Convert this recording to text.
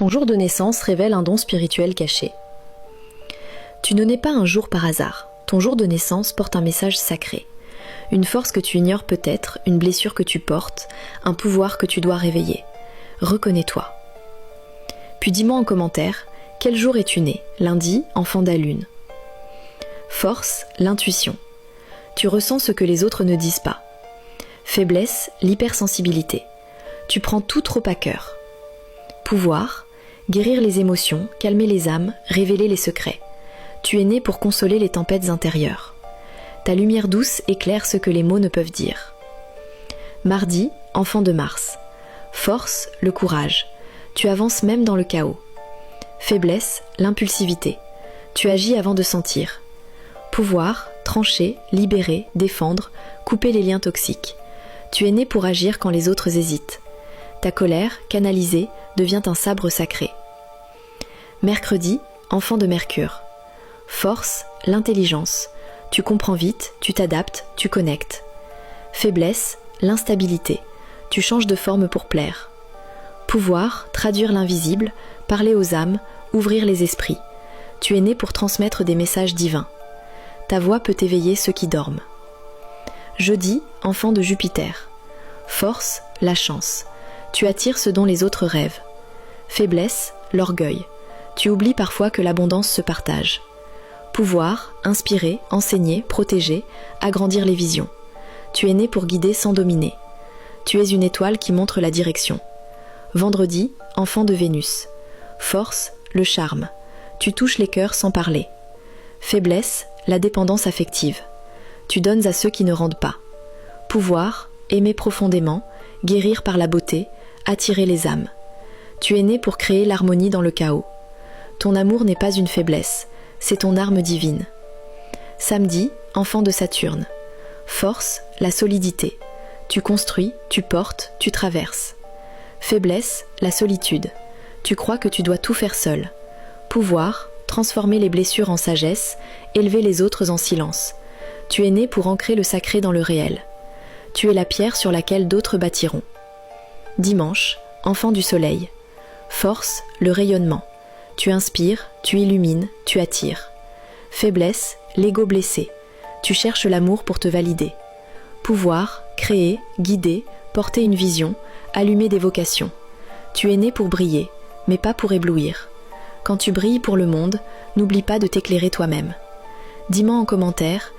Ton jour de naissance révèle un don spirituel caché. Tu ne nais pas un jour par hasard. Ton jour de naissance porte un message sacré. Une force que tu ignores peut-être, une blessure que tu portes, un pouvoir que tu dois réveiller. Reconnais-toi. Puis dis-moi en commentaire, quel jour es-tu né? Lundi, enfant d'Alune. Force, l'intuition. Tu ressens ce que les autres ne disent pas. Faiblesse, l'hypersensibilité. Tu prends tout trop à cœur. Pouvoir, guérir les émotions, calmer les âmes, révéler les secrets. Tu es né pour consoler les tempêtes intérieures. Ta lumière douce éclaire ce que les mots ne peuvent dire. Mardi, enfant de Mars. Force, le courage. Tu avances même dans le chaos. Faiblesse, l'impulsivité. Tu agis avant de sentir. Pouvoir, trancher, libérer, défendre, couper les liens toxiques. Tu es né pour agir quand les autres hésitent. Ta colère, canalisée, devient un sabre sacré. Mercredi, enfant de Mercure. Force, l'intelligence. Tu comprends vite, tu t'adaptes, tu connectes. Faiblesse, l'instabilité. Tu changes de forme pour plaire. Pouvoir, traduire l'invisible, parler aux âmes, ouvrir les esprits. Tu es né pour transmettre des messages divins. Ta voix peut éveiller ceux qui dorment. Jeudi, enfant de Jupiter. Force, la chance. Tu attires ce dont les autres rêvent. Faiblesse, l'orgueil. Tu oublies parfois que l'abondance se partage. Pouvoir, inspirer, enseigner, protéger, agrandir les visions. Tu es né pour guider sans dominer. Tu es une étoile qui montre la direction. Vendredi, enfant de Vénus. Force, le charme. Tu touches les cœurs sans parler. Faiblesse, la dépendance affective. Tu donnes à ceux qui ne rendent pas. Pouvoir, aimer profondément, guérir par la beauté, attirer les âmes. Tu es né pour créer l'harmonie dans le chaos. Ton amour n'est pas une faiblesse, c'est ton arme divine. Samedi, enfant de Saturne. Force, la solidité. Tu construis, tu portes, tu traverses. Faiblesse, la solitude. Tu crois que tu dois tout faire seul. Pouvoir, transformer les blessures en sagesse, élever les autres en silence. Tu es né pour ancrer le sacré dans le réel. Tu es la pierre sur laquelle d'autres bâtiront. Dimanche, enfant du soleil. Force, le rayonnement. Tu inspires, tu illumines, tu attires. Faiblesse, l'ego blessé. Tu cherches l'amour pour te valider. Pouvoir, créer, guider, porter une vision, allumer des vocations. Tu es né pour briller, mais pas pour éblouir. Quand tu brilles pour le monde, n'oublie pas de t'éclairer toi-même. Dis-moi en commentaire,